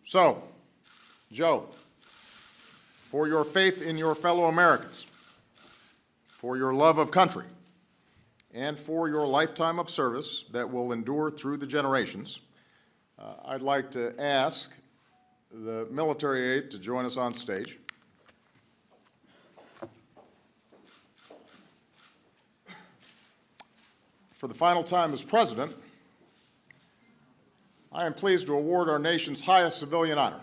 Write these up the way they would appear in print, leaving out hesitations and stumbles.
So, Joe, for your faith in your fellow Americans, for your love of country, and for your lifetime of service that will endure through the generations, I'd like to ask the military aide to join us on stage. For the final time as President, I am pleased to award our nation's highest civilian honor,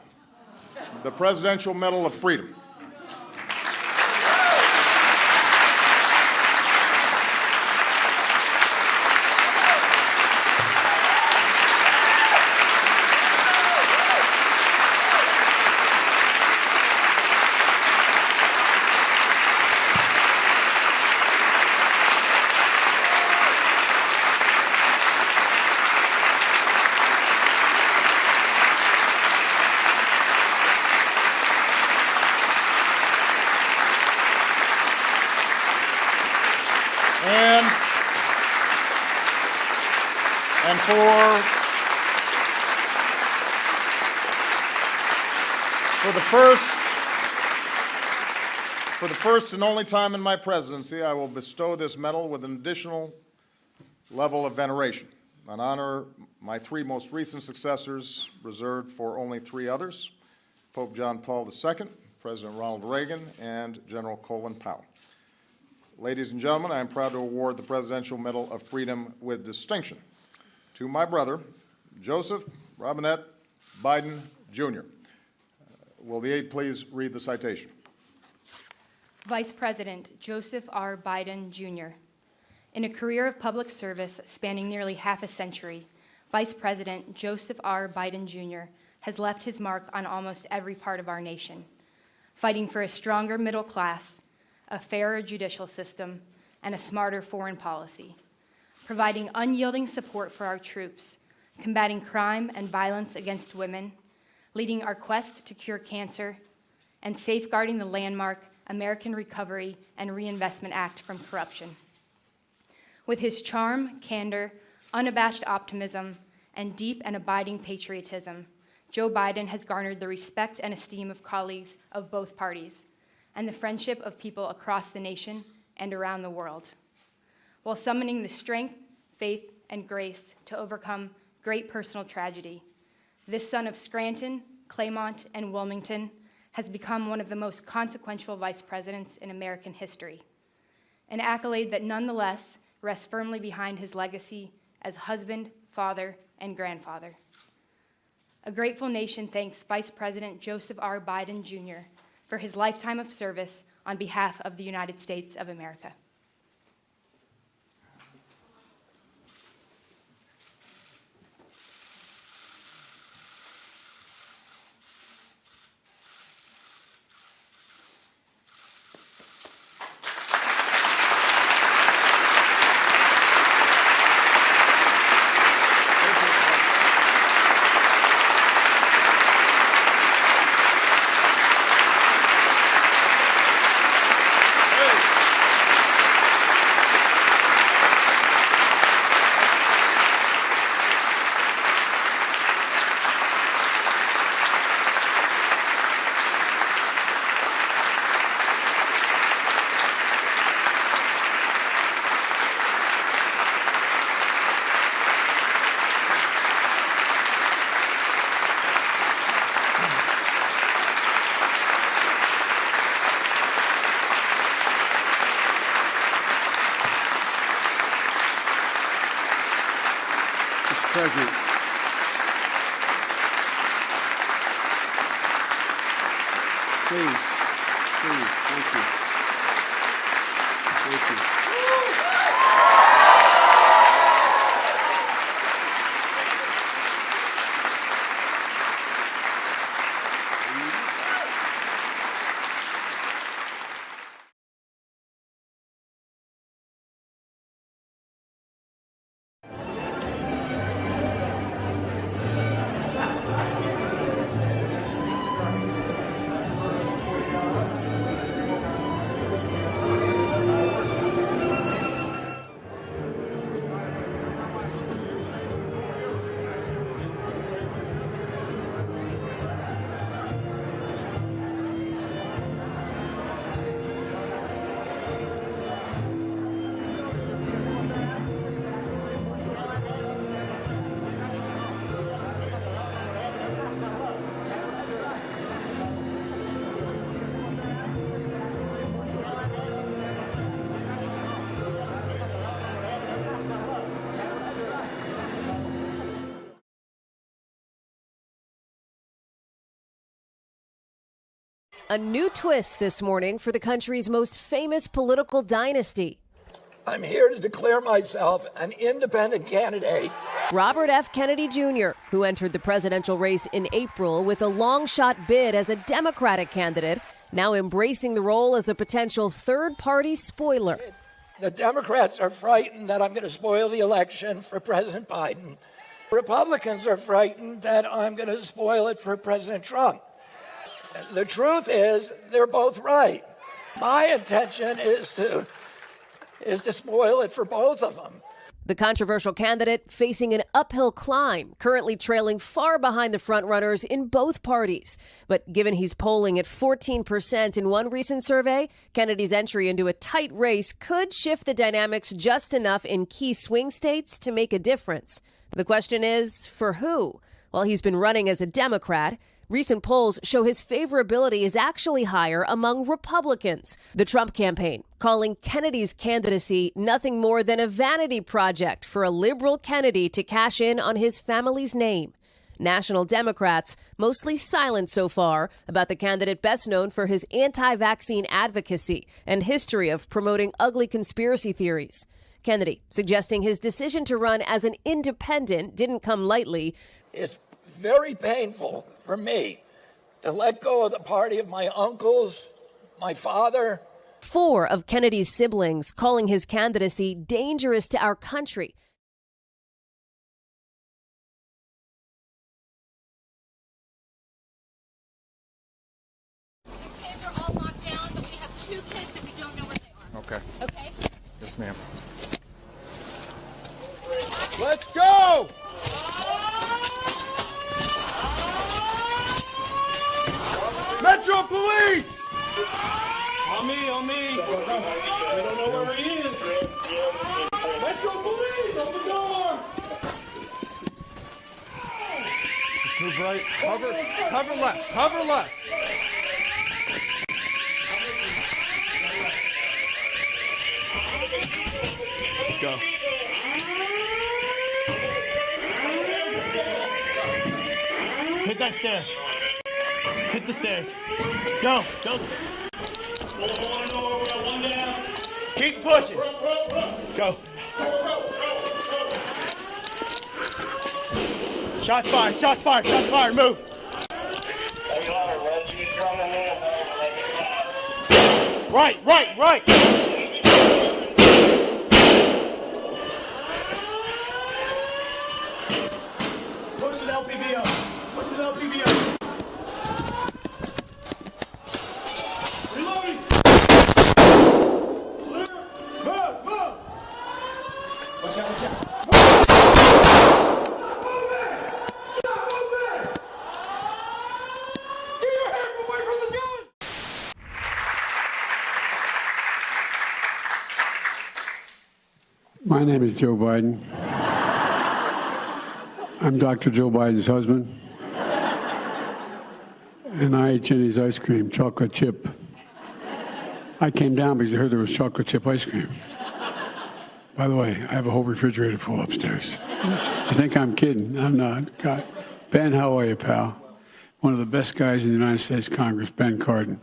the Presidential Medal of Freedom. And for the first and only time in my presidency, I will bestow this medal with an additional level of veneration, an honor my three most recent successors reserved for only three others: Pope John Paul II, President Ronald Reagan, and General Colin Powell. Ladies and gentlemen, I am proud to award the Presidential Medal of Freedom with distinction to my brother, Joseph Robinette Biden, Jr. Will the aide please read the citation? Vice President Joseph R. Biden, Jr. In a career of public service spanning nearly half a century, Vice President Joseph R. Biden, Jr. has left his mark on almost every part of our nation, fighting for a stronger middle class, a fairer judicial system, and a smarter foreign policy, providing unyielding support for our troops, combating crime and violence against women, leading our quest to cure cancer, and safeguarding the landmark American Recovery and Reinvestment Act from corruption. With his charm, candor, unabashed optimism, and deep and abiding patriotism, Joe Biden has garnered the respect and esteem of colleagues of both parties, and the friendship of people across the nation and around the world, while summoning the strength, faith, and grace to overcome great personal tragedy. This son of Scranton, Claymont, and Wilmington has become one of the most consequential vice presidents in American history, an accolade that nonetheless rests firmly behind his legacy as husband, father, and grandfather. A grateful nation thanks Vice President Joseph R. Biden, Jr. for his lifetime of service on behalf of the United States of America. President. Please, thank you. Thank you. A new twist this morning for the country's most famous political dynasty. I'm here to declare myself an independent candidate. Robert F. Kennedy Jr., who entered the presidential race in April with a long-shot bid as a Democratic candidate, now embracing the role as a potential third-party spoiler. The Democrats are frightened that I'm going to spoil the election for President Biden. Republicans are frightened that I'm going to spoil it for President Trump. The truth is, they're both right. My intention is to spoil it for both of them. The controversial candidate facing an uphill climb, currently trailing far behind the frontrunners in both parties. But given he's polling at 14% in one recent survey, Kennedy's entry into a tight race could shift the dynamics just enough in key swing states to make a difference. The question is, for who? Well, he's been running as a Democrat. Recent polls show his favorability is actually higher among Republicans. The Trump campaign calling Kennedy's candidacy nothing more than a vanity project for a liberal Kennedy to cash in on his family's name. National Democrats mostly silent so far about the candidate best known for his anti-vaccine advocacy and history of promoting ugly conspiracy theories. Kennedy suggesting his decision to run as an independent didn't come lightly. It's very painful for me to let go of the party of my uncles, my father. 4 of Kennedy's siblings calling his candidacy dangerous to our country. Kids are all locked down, but we have 2 kids that we don't know where they are. Okay. Okay? Yes, ma'am. Let's go! Metro Police! On me, on me. We don't know where he is. Metro Police, open the door. Just move right. Cover left. Cover left. Go. Hit that stair. Hit the stairs. Go. Go. One down. Keep pushing. Go. Shots fired. Shots fired. Shots fired. Move. Right. Right. Right. Push the LPV up. Push the LPV up. Reloading. Clear. Move. Move. Watch out. Watch out. Stop moving. Stop moving. Get your hands away from the gun. My name is Joe Biden. I'm Dr. Joe Biden's husband. And I ate Jenny's ice cream, chocolate chip. I came down because I heard there was chocolate chip ice cream. By the way, I have a whole refrigerator full upstairs. You think I'm kidding? I'm not. God. Ben, how are you, pal? One of the best guys in the United States Congress, Ben Cardin.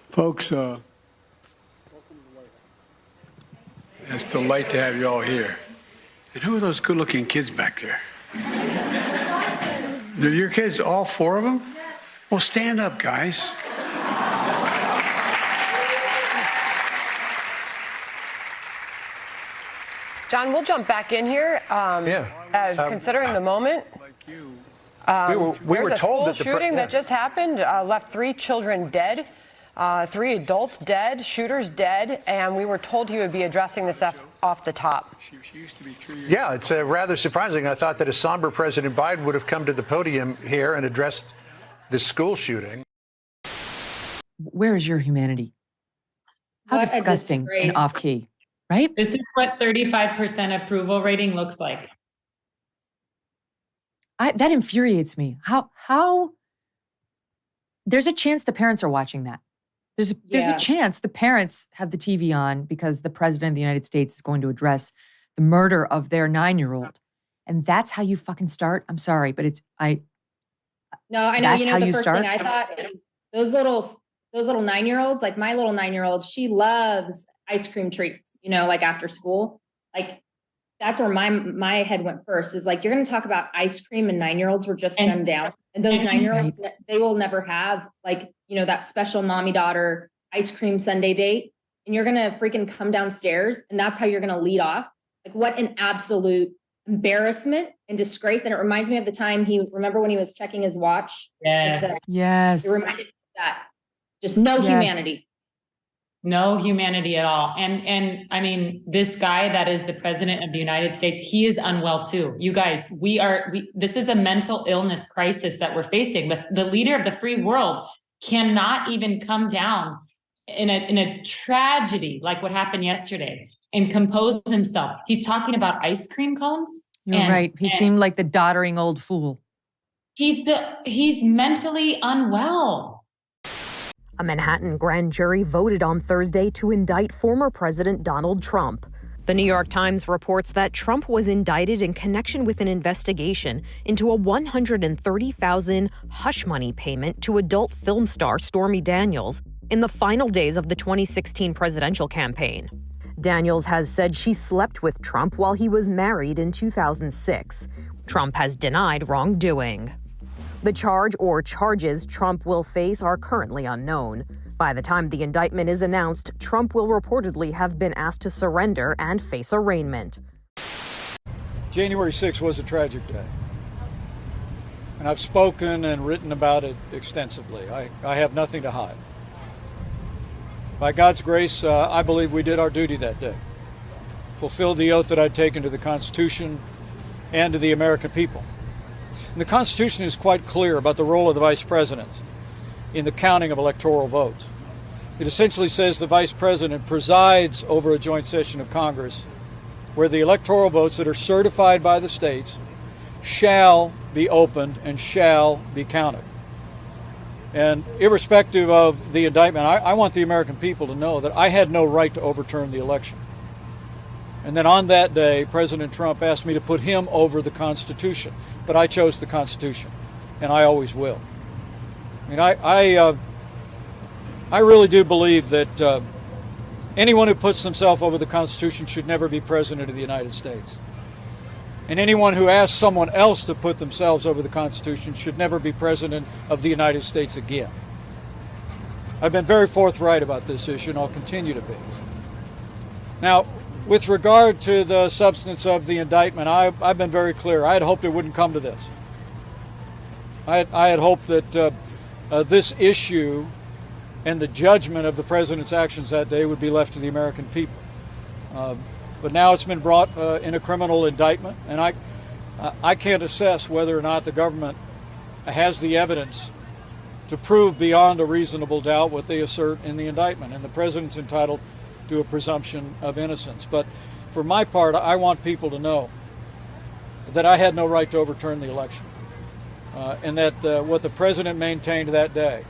Folks, welcome to the White House. It's a delight to have you all here. And who are those good-looking kids back there? They're your kids, all 4 of them? Well, stand up, guys. John, we'll jump back in here. Considering the moment, we were told that the shooting that just happened left 3 children dead, 3 adults dead, shooters dead, and we were told he would be addressing this off the top. Yeah, it's rather surprising. I thought that a somber President Biden would have come to the podium here and addressed this school shooting. Where is your humanity? How What a disgusting and disgrace. off-key, right? This is what 35% approval rating looks like. That infuriates me. How? There's a chance the parents are watching that. There's Yeah. a chance the parents have the TV on because the president of the United States is going to address the murder of their 9-year-old. and that's how you fucking start, I'm sorry, but No, I know. That's You how know, the you first start? thing I thought is those little 9-year-olds, like my little 9-year-old, she loves ice cream treats, you know, like after school. Like that's where my head went first, is like, you're going to talk about ice cream and 9-year-olds were just gunned down. And those 9-year-olds, they will never have, like, you know, that special mommy daughter ice cream sundae date. And you're going to freaking come downstairs and that's how you're going to lead off. Like, what an absolute embarrassment and disgrace. And it reminds me of the time remember when he was checking his watch? Yes. Yes. It reminded me of that. Just no humanity. No humanity at all. And I mean, this guy that is the president of the United States, he is unwell too. You guys, this is a mental illness crisis that we're facing. The leader of the free world cannot even come down in a tragedy like what happened yesterday and compose himself. He's talking about ice cream cones. You're right. He seemed like the doddering old fool. He's mentally unwell. A Manhattan grand jury voted on Thursday to indict former President Donald Trump. The New York Times reports that Trump was indicted in connection with an investigation into a $130,000 hush money payment to adult film star Stormy Daniels in the final days of the 2016 presidential campaign. Daniels has said she slept with Trump while he was married in 2006. Trump has denied wrongdoing. The charge or charges Trump will face are currently unknown. By the time the indictment is announced, Trump will reportedly have been asked to surrender and face arraignment. January 6th was a tragic day. And I've spoken and written about it extensively. I have nothing to hide. By God's grace, I believe we did our duty that day. Fulfilled the oath that I'd taken to the Constitution and to the American people. And the Constitution is quite clear about the role of the Vice President in the counting of electoral votes. It essentially says the Vice President presides over a joint session of Congress where the electoral votes that are certified by the states shall be opened and shall be counted. And irrespective of the indictment, I want the American people to know that I had no right to overturn the election. And then on that day, President Trump asked me to put him over the Constitution. But I chose the Constitution, and I always will. I mean, I really do believe that anyone who puts themselves over the Constitution should never be President of the United States. And anyone who asks someone else to put themselves over the Constitution should never be President of the United States again. I've been very forthright about this issue, and I'll continue to be. Now, with regard to the substance of the indictment, I've been very clear. I had hoped it wouldn't come to this. I had hoped that this issue and the judgment of the president's actions that day would be left to the American people. But now it's been brought in a criminal indictment, and I can't assess whether or not the government has the evidence to prove beyond a reasonable doubt what they assert in the indictment. And the president's entitled to a presumption of innocence. But for my part, I want people to know that I had no right to overturn the election, and that what the president maintained that day,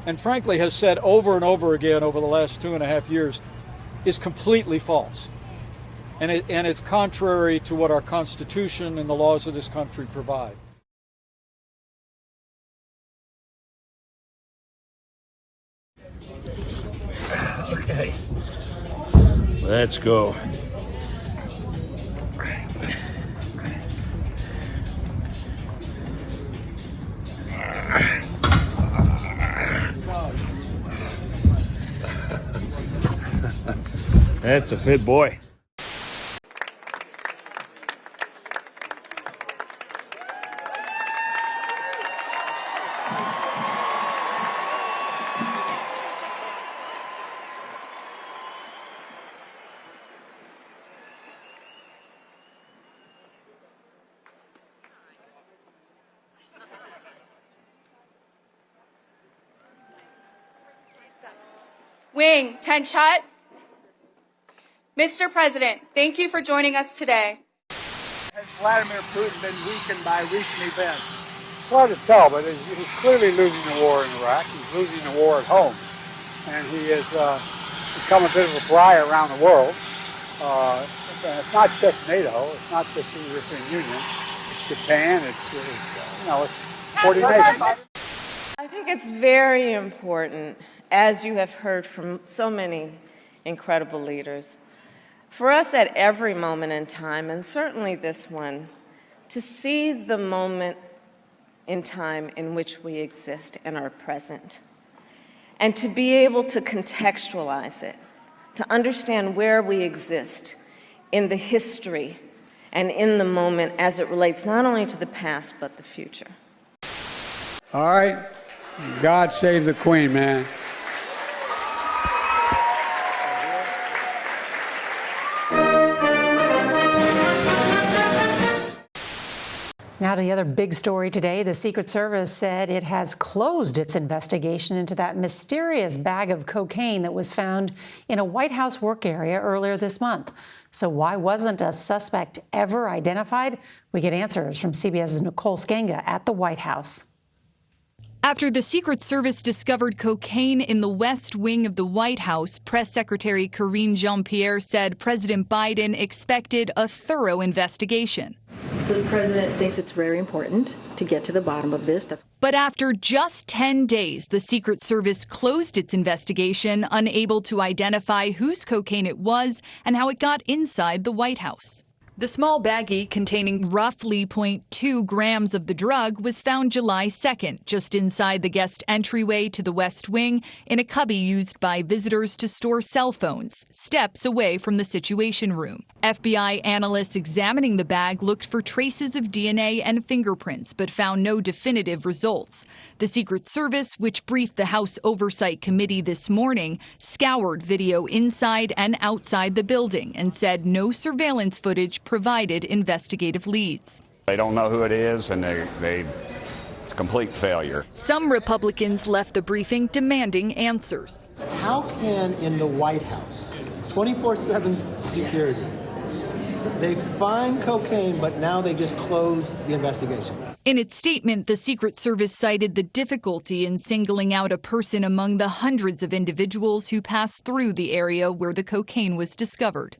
and frankly has said over and over again over the last 2.5 years, is completely false. And it's contrary to what our Constitution and the laws of this country provide. Okay. Let's go. That's a fit boy. Wing, 10 shot. Mr. President, thank you for joining us today. Has Vladimir Putin been weakened by recent events? It's hard to tell, but he's clearly losing the war in Iraq. He's losing the war at home. And he has become a bit of a pariah around the world. it's not just NATO. It's not just the European Union. It's Japan. It's 40 nations. I think it's very important, as you have heard from so many incredible leaders, for us at every moment in time, and certainly this one, to see the moment in time in which we exist and are present, and to be able to contextualize it, to understand where we exist in the history and in the moment as it relates not only to the past but the future. All right. God save the Queen, man. Now to the other big story today. The Secret Service said it has closed its investigation into that mysterious bag of cocaine that was found in a White House work area earlier this month. So why wasn't a suspect ever identified? We get answers from CBS's Nicole Sganga at the White House. After the Secret Service discovered cocaine in the West Wing of the White House, Press Secretary Karine Jean-Pierre said President Biden expected a thorough investigation. The president thinks it's very important to get to the bottom of this. But after just 10 days, the Secret Service closed its investigation, unable to identify whose cocaine it was and how it got inside the White House. The small baggie containing roughly 0.2 grams of the drug was found July 2nd, just inside the guest entryway to the West Wing in a cubby used by visitors to store cell phones, steps away from the Situation Room. FBI analysts examining the bag looked for traces of DNA and fingerprints, but found no definitive results. The Secret Service, which briefed the House Oversight Committee this morning, scoured video inside and outside the building and said no surveillance footage provided investigative leads. They don't know who it is, and it's a complete failure. Some Republicans left the briefing demanding answers. How can, in the White House, 24/7 security, they find cocaine, but now they just close the investigation? In its statement, the Secret Service cited the difficulty in singling out a person among the hundreds of individuals who passed through the area where the cocaine was discovered.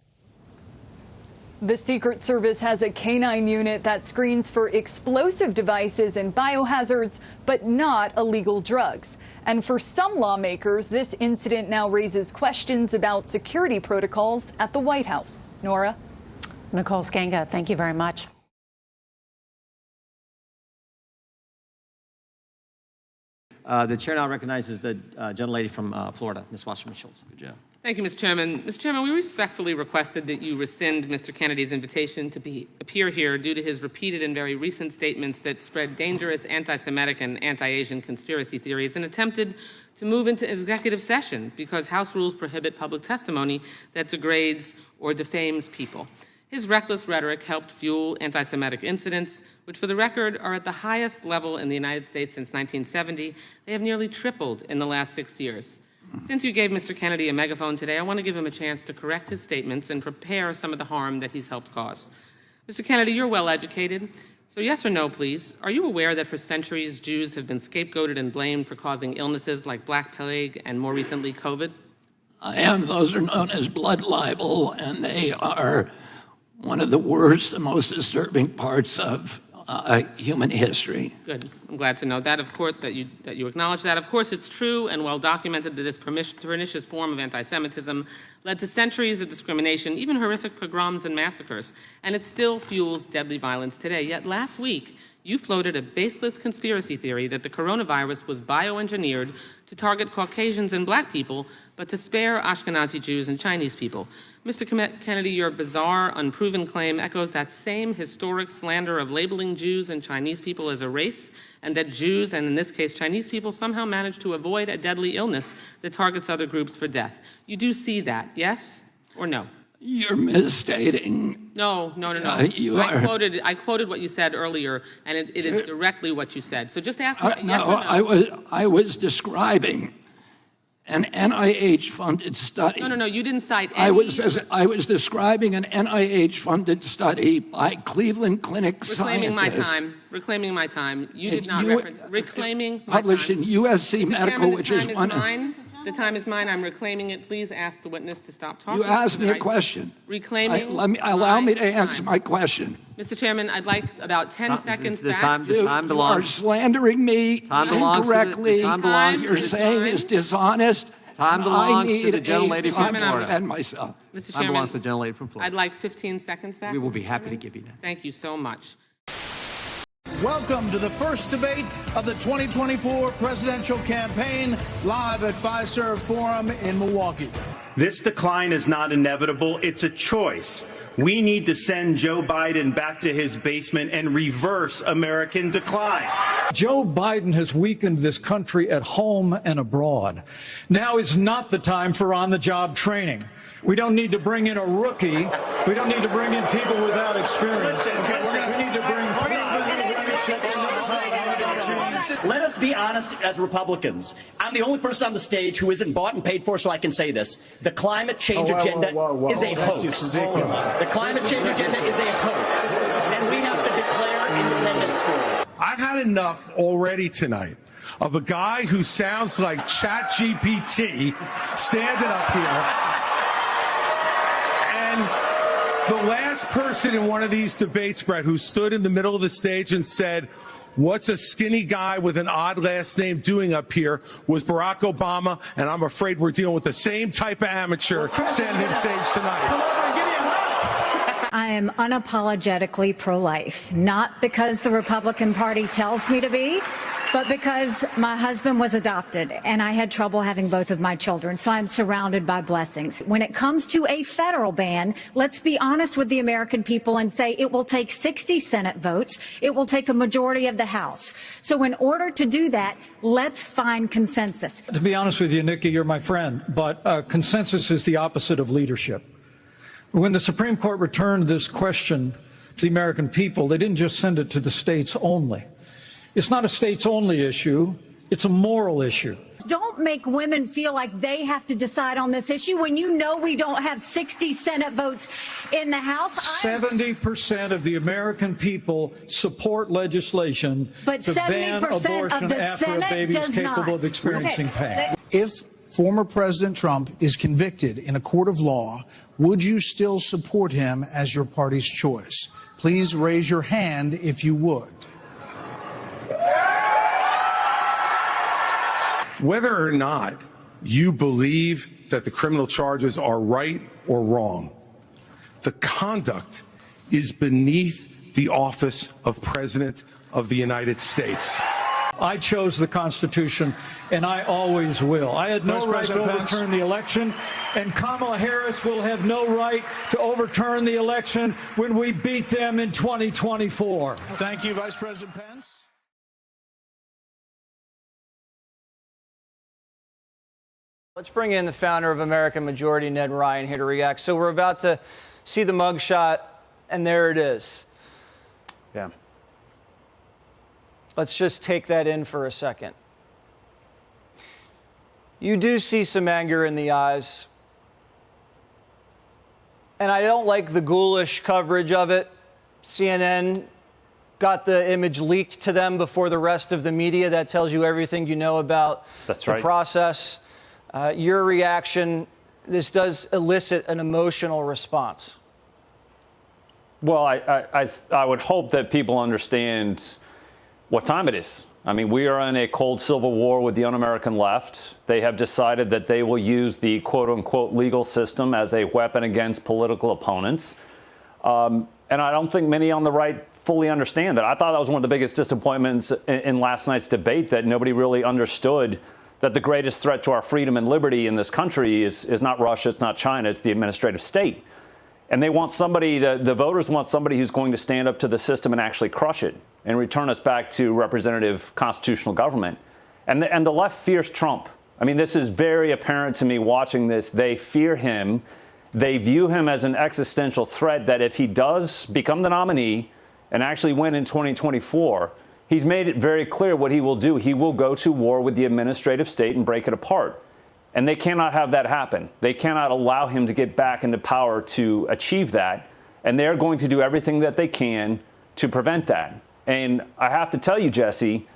The Secret Service has a canine unit that screens for explosive devices and biohazards, but not illegal drugs. And for some lawmakers, this incident now raises questions about security protocols at the White House. Nora? Nicole Sganga, thank you very much. The chair now recognizes the gentlelady from Florida, Ms. Wasserman-Schultz. Good job. Thank you, Mr. Chairman. Mr. Chairman, we respectfully requested that you rescind Mr. Kennedy's invitation to appear here due to his repeated and very recent statements that spread dangerous anti-Semitic and anti-Asian conspiracy theories and attempted to move into executive session because House rules prohibit public testimony that degrades or defames people. His reckless rhetoric helped fuel anti-Semitic incidents, which for the record are at the highest level in the United States since 1970. They have nearly tripled in the last 6 years. Since you gave Mr. Kennedy a megaphone today, I want to give him a chance to correct his statements and prepare some of the harm that he's helped cause. Mr. Kennedy, you're well educated, so yes or no, please. Are you aware that for centuries Jews have been scapegoated and blamed for causing illnesses like Black Plague and more recently COVID? I am. Those are known as blood libel, and they are one of the worst and most disturbing parts of human history. Good. I'm glad to know that, of course, that you acknowledge that. Of course, it's true and well documented that this pernicious form of anti-Semitism led to centuries of discrimination, even horrific pogroms and massacres, and it still fuels deadly violence today. Yet last week, you floated a baseless conspiracy theory that the coronavirus was bioengineered to target Caucasians and Black people, but to spare Ashkenazi Jews and Chinese people. Mr. Kennedy, your bizarre, unproven claim echoes that same historic slander of labeling Jews and Chinese people as a race, and that Jews, and in this case Chinese people, somehow managed to avoid a deadly illness that targets other groups for death. You do see that, yes or no? You're misstating. No. I quoted what you said earlier, and it is directly what you said. So just ask me yes or no. I was describing an NIH-funded study. No, you didn't cite any. I was describing an NIH-funded study by Cleveland Clinic scientists. Reclaiming my time. You did not reference reclaiming my published time. in USC Mr. Medical, Chairman, which is one. Mine. The time is mine. I'm reclaiming it. Please ask the witness to stop talking. You asked me a question. Reclaiming. Allow me to answer my question. Mr. Chairman, I'd like about 10 seconds back. You are slandering me incorrectly. You're saying it's dishonest. Time belongs to the gentlelady from Florida. Defend myself. Mr. Time Chairman, belongs to the gentlelady from Florida. I'd like 15 seconds back. We will be Mr. happy to Chairman. give you that. Thank you so much. Welcome to the first debate of the 2024 presidential campaign, live at Fiserv Forum in Milwaukee. This decline is not inevitable. It's a choice. We need to send Joe Biden back to his basement and reverse American decline. Joe Biden has weakened this country at home and abroad. Now is not the time for on-the-job training. We don't need to bring in a rookie. We don't need to bring in people without experience. We need to bring Let us be honest as Republicans. I'm the only person on the stage who isn't bought and paid for, so I can say this. The climate change agenda is a hoax. The climate change agenda is a hoax. And we have to declare independence for it. I've had enough already tonight of a guy who sounds like ChatGPT standing up here. And the last person in one of these debates, Brett, who stood in the middle of the stage and said, "What's a skinny guy with an odd last name doing up here?" was Barack Obama, and I'm afraid we're dealing with the same type of amateur standing on stage tonight. I am unapologetically pro-life, not because the Republican Party tells me to be, but because my husband was adopted and I had trouble having both of my children, so I'm surrounded by blessings. When it comes to a federal ban, let's be honest with the American people and say it will take 60 Senate votes. It will take a majority of the House. So in order to do that, let's find consensus. To be honest with you, Nikki, you're my friend, but consensus is the opposite of leadership. When the Supreme Court returned this question to the American people, they didn't just send it to the states only. It's not a states-only issue. It's a moral issue. Don't make women feel like they have to decide on this issue when you know we don't have 60 Senate votes in the House. 70% of the American people support legislation But to ban 70% abortion of the after Senate a baby is does capable not. of experiencing pain. If former President Trump is convicted in a court of law, would you still support him as your party's choice? Please raise your hand if you would. Whether or not you believe that the criminal charges are right or wrong, the conduct is beneath the office of President of the United States. I chose the Constitution, and I always will. I had no Vice right to President Pence. overturn the election, and Kamala Harris will have no right to overturn the election when we beat them in 2024. Thank you, Vice President Pence. Let's bring in the founder of American Majority, Ned Ryan, here to react. So we're about to see the mugshot, and there it is. Yeah. Let's just take that in for a second. You do see some anger in the eyes. And I don't like the ghoulish coverage of it. CNN got the image leaked to them before the rest of the media. That tells you everything you know about the process. Your reaction, this does elicit an emotional response. Well, I would hope that people understand what time it is. I mean, we are in a cold civil war with the un-American left. They have decided that they will use the quote-unquote legal system as a weapon against political opponents. And I don't think many on the right fully understand that. I thought that was one of the biggest disappointments in last night's debate, that nobody really understood that the greatest threat to our freedom and liberty in this country is not Russia, it's not China, it's the administrative state. And they want somebody, the voters want somebody who's going to stand up to the system and actually crush it and return us back to representative constitutional government. And the left fears Trump. I mean, this is very apparent to me watching this. They fear him. They view him as an existential threat that if he does become the nominee and actually win in 2024, he's made it very clear what he will do. He will go to war with the administrative state and break it apart. And they cannot have that happen. They cannot allow him to get back into power to achieve that. And they're going to do everything that they can to prevent that. And I have to tell you, Jesse,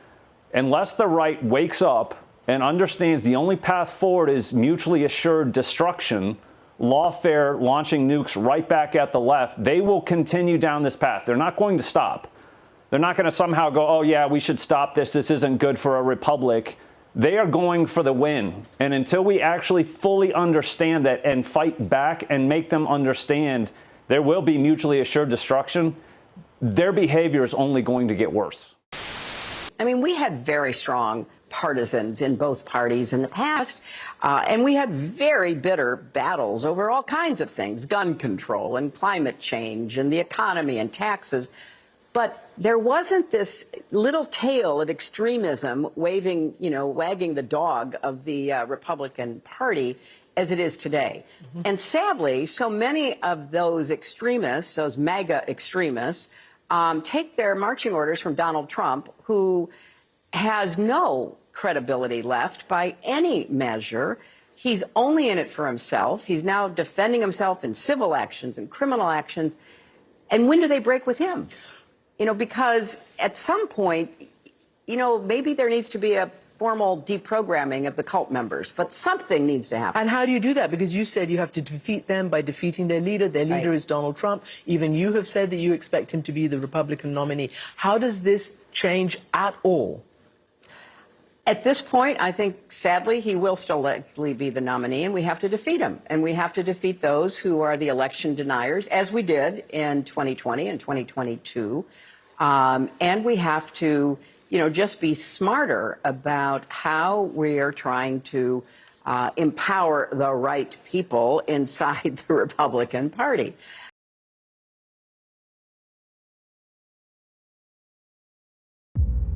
unless the right wakes up and understands the only path forward is mutually assured destruction, lawfare launching nukes right back at the left, they will continue down this path. They're not going to stop. They're not going to somehow go, oh, yeah, we should stop this. This isn't good for a republic. They are going for the win. And until we actually fully understand that and fight back and make them understand there will be mutually assured destruction, their behavior is only going to get worse. I mean, we had very strong partisans in both parties in the past, and we had very bitter battles over all kinds of things, gun control and climate change and the economy and taxes. But there wasn't this little tail of extremism wagging the dog of the Republican Party as it is today. Mm-hmm. And sadly, so many of those extremists, those MAGA extremists, take their marching orders from Donald Trump, who has no credibility left by any measure. He's only in it for himself. He's now defending himself in civil actions and criminal actions. And when do they break with him? Because at some point, maybe there needs to be a formal deprogramming of the cult members, but something needs to happen. And how do you do that? Because you said you have to defeat them by defeating their leader. Their leader is Donald Trump. Even you have said that you expect him to be the Republican nominee. How does this change at all? At this point, I think, sadly, he will still likely be the nominee, and we have to defeat him. And we have to defeat those who are the election deniers, as we did in 2020 and 2022. And we have to, just be smarter about how we are trying to empower the right people inside the Republican Party.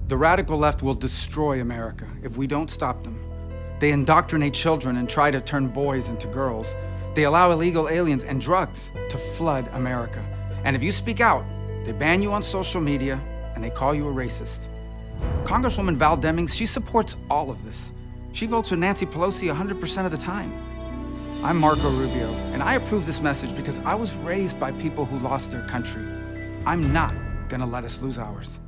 The radical left will destroy America if we don't stop them. They indoctrinate children and try to turn boys into girls. They allow illegal aliens and drugs to flood America. And if you speak out, they ban you on social media and they call you a racist. Congresswoman Val Demings, she supports all of this. She votes with Nancy Pelosi 100% of the time. I'm Marco Rubio, and I approve this message because I was raised by people who lost their country. I'm not gonna let us lose ours.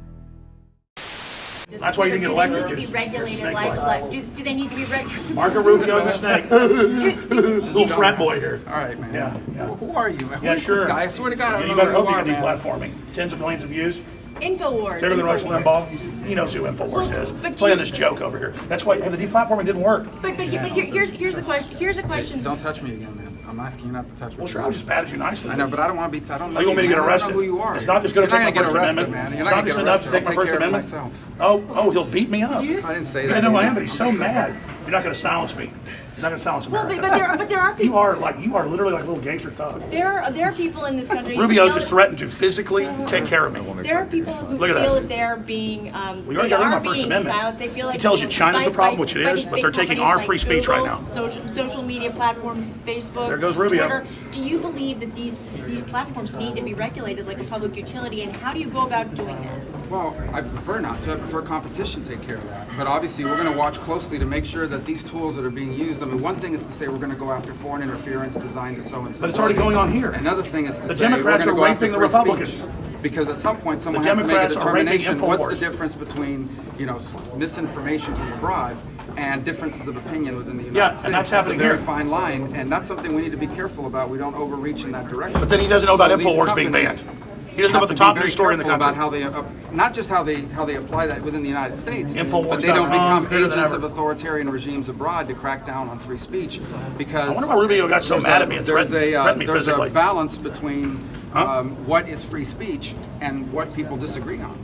That's why you didn't get elected. Do they need to be regulated like do they need to be regulated? Marco Rubio the snake. Little frat boy here. All right, man. Yeah. Well, who are you, man? Yeah, Who's sure. this guy? I swear to God, I don't you know better who hope you you are, get man. deplatforming. Tens of millions of views. InfoWars. Bigger than Rush Limbaugh. He knows who InfoWars is. Playing this joke over here. That's why the deplatforming didn't work. But here's the question. Here's a question. Hey, don't touch me again, man. I'm asking you not to touch me. Well, sure, I just patted you nicely. I know, but I don't want to be. I don't know. You want me to get arrested? I don't know who you are. It's not just going to take my First Amendment. Man. You're It's not not just enough to take my First Amendment. Myself. Oh, he'll beat me up. I didn't say I that. know I am, but he's so mad. You're not going to silence me. You're not going to silence America. But there are people. You are literally like a little gangster thug. There are people in this country. Rubio just threatened to physically take care of me. There are people who Look at feel that. that they're being We already got rid of my First Amendment. silenced. They feel like He tells you China's the problem, which it by is, these but big they're taking companies our like free speech right Google, now. Social media platforms, Facebook, There goes Rubio. Twitter. Do you believe that these platforms need to be regulated like a public utility, and how do you go about doing that? Well, I prefer not to. I prefer competition to take care of that. But obviously, we're going to watch closely to make sure that these tools that are being used. I mean, one thing is to say we're going to go after foreign interference designed to so and so. But it's already going on here. Another thing is to The say Democrats we're are going to raping go the after free Republicans. speech. Because at some point, someone The has to make a Democrats are raping determination. What's the InfoWars. difference between, misinformation from abroad and differences of opinion within the United Yeah, States? and that's happening a very here. fine line, and that's something we need to be careful about. We don't overreach in that direction. But then he doesn't know about So these InfoWars being companies banned. He doesn't know about the top news story in the country. About how they, not just how they apply that within the United States, InfoWars.com but they don't become better than agents ever. of authoritarian regimes abroad to crack down on free speech. Because I wonder why Rubio got so there's mad at me and threatened me there's physically. a balance between what is free speach and what people disagree on.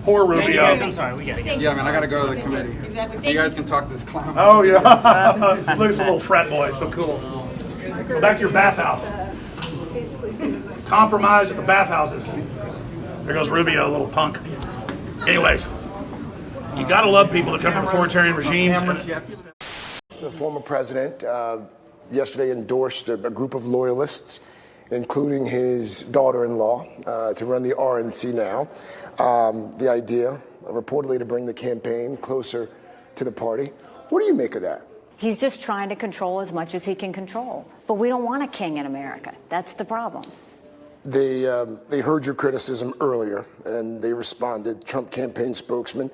Poor Rubio. I'm sorry, we got to get. Yeah, man, I got to go to the committee. Exactly. You guys can talk to this clown. Oh, yeah. Look at this little frat boy. So cool. Go back to your bathhouse. Compromise at the bathhouses. There goes Rubio, a little punk. Anyways, you got to love people that come from authoritarian regimes. The former president yesterday endorsed a group of loyalists, including his daughter-in-law, to run the RNC now. The idea, reportedly, to bring the campaign closer to the party. What do you make of that? He's just trying to control as much as he can control. But we don't want a king in America. That's the problem. They heard your criticism earlier, and they responded. Trump campaign spokesman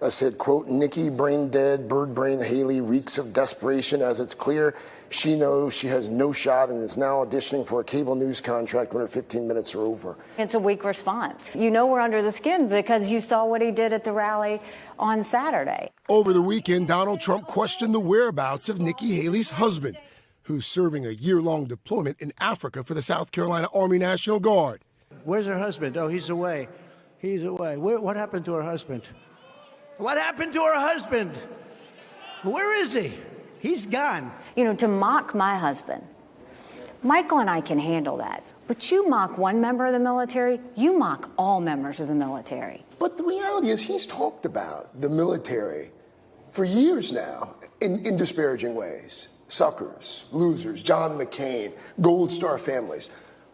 said, quote, Nikki, brain dead, bird brain Haley reeks of desperation as it's clear she knows she has no shot and is now auditioning for a cable news contract when her 15 minutes are over. It's a weak response. You know we're under the skin because you saw what he did at the rally on Saturday. Over the weekend, Donald Trump questioned the whereabouts of Nikki Haley's husband, who's serving a year-long deployment in Africa for the South Carolina Army National Guard. Where's her husband? Oh, he's away. He's away. What happened to her husband? What happened to her husband? Where is he? He's gone. You know, to mock my husband, Michael and I can handle that. But you mock one member of the military, you mock all members of the military. But the reality is he's talked about the military for years now in disparaging ways. Suckers, losers, John McCain, Gold Star families.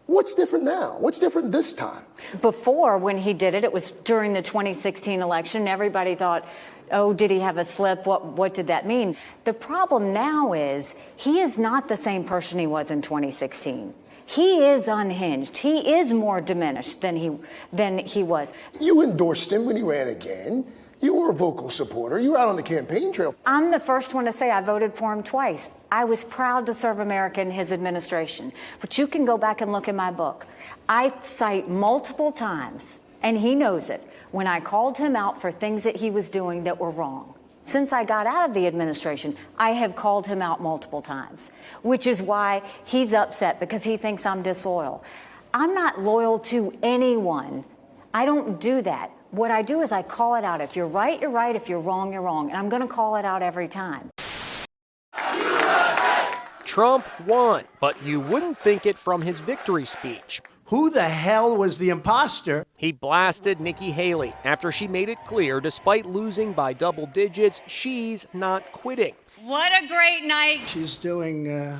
What's different now? What's different this time? Before, when he did it, it was during the 2016 election. Everybody thought, oh, did he have a slip? What did that mean? The problem now is he is not the same person he was in 2016. He is unhinged. He is more diminished than he was. You endorsed him when he ran again. You were a vocal supporter. You were out on the campaign trail. I'm the first one to say I voted for him twice. I was proud to serve America in his administration. But you can go back and look in my book. I cite multiple times, and he knows it, when I called him out for things that he was doing that were wrong. Since I got out of the administration, I have called him out multiple times, which is why he's upset because he thinks I'm disloyal. I'm not loyal to anyone. I don't do that. What I do is I call it out. If you're right, you're right. If you're wrong, you're wrong. And I'm going to call it out every time. Trump won, but you wouldn't think it from his victory speech. Who the hell was the imposter? He blasted Nikki Haley after she made it clear, despite losing by double digits, she's not quitting. What a great night. She's doing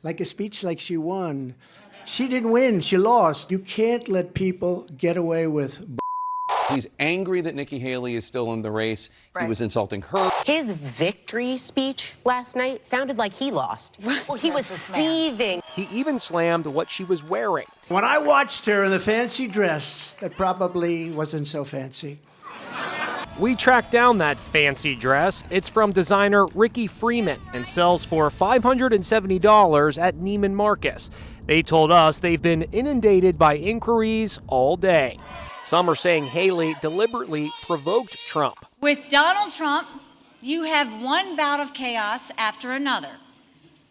like a speech like she won. She didn't win. She lost. You can't let people get away with He's angry that Nikki Haley is still in the race. Right. He was insulting her. His victory speech last night sounded like he lost. Well, he was seething. He even slammed what she was wearing. When I watched her in the fancy dress, that probably wasn't so fancy. We tracked down that fancy dress. It's from designer Ricky Freeman and sells for $570 at Neiman Marcus. They told us they've been inundated by inquiries all day. Some are saying Haley deliberately provoked Trump. With Donald Trump, you have one bout of chaos after another.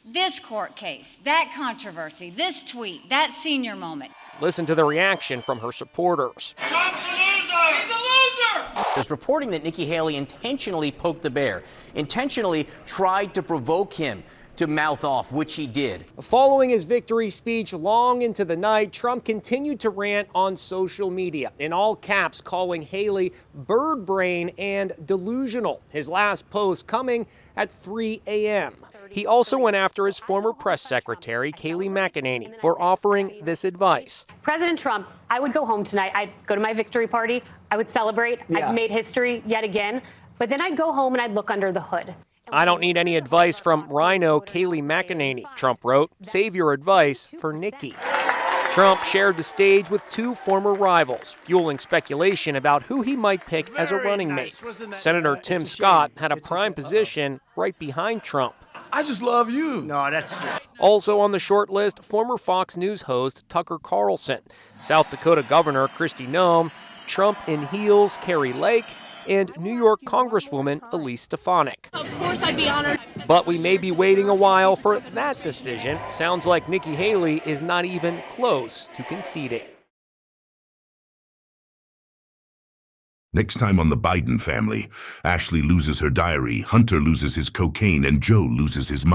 This court case, that controversy, this tweet, that senior moment. Listen to the reaction from her supporters. Trump's a loser! He's a loser! There's reporting that Nikki Haley intentionally poked the bear, intentionally tried to provoke him to mouth off, which he did. Following his victory speech long into the night, Trump continued to rant on social media, in all caps calling Haley bird brain and delusional. His last post coming at 3 a.m. He also went after his former press secretary, Kayleigh McEnany, for offering this advice. President Trump, I would go home tonight. I'd go to my victory party. I would celebrate. Yeah. I've made history yet again. But then I'd go home and I'd look under the hood. I don't need any advice from Rhino Kayleigh McEnany, Trump wrote. Save your advice for Nikki. Trump shared the stage with two former rivals, fueling speculation about who he might pick as a running mate. Senator Tim Scott had a prime position right behind Trump. I just love you. No, that's good. Also on the short list, former Fox News host Tucker Carlson, South Dakota Governor Kristi Noem, Trump in heels Carrie Lake, and New York Congresswoman Elise Stefanik. Of course I'd be honored. But we may be waiting a while for that decision. Sounds like Nikki Haley is not even close to conceding. Next time on The Biden Family, Ashley loses her diary, Hunter loses his cocaine, and Joe loses his mind.